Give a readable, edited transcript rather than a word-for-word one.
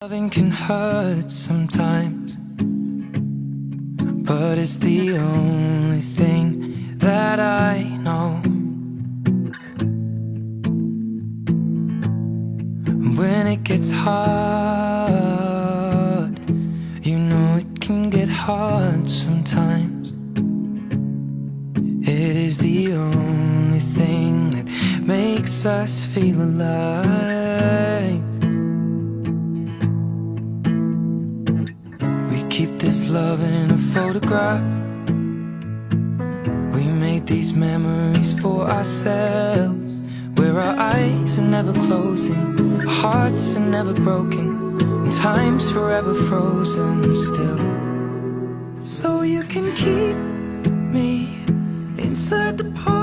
Loving can hurt sometimes, but it's the only thing that I know. When it gets hard, you know it can get hard sometimes. It is the only thing that makes us feel alive. We keep this love in a photograph. We made these memories for ourselves, where our eyes are never closing, our hearts are never broken, and time's forever frozen still. So you can keep me inside the park.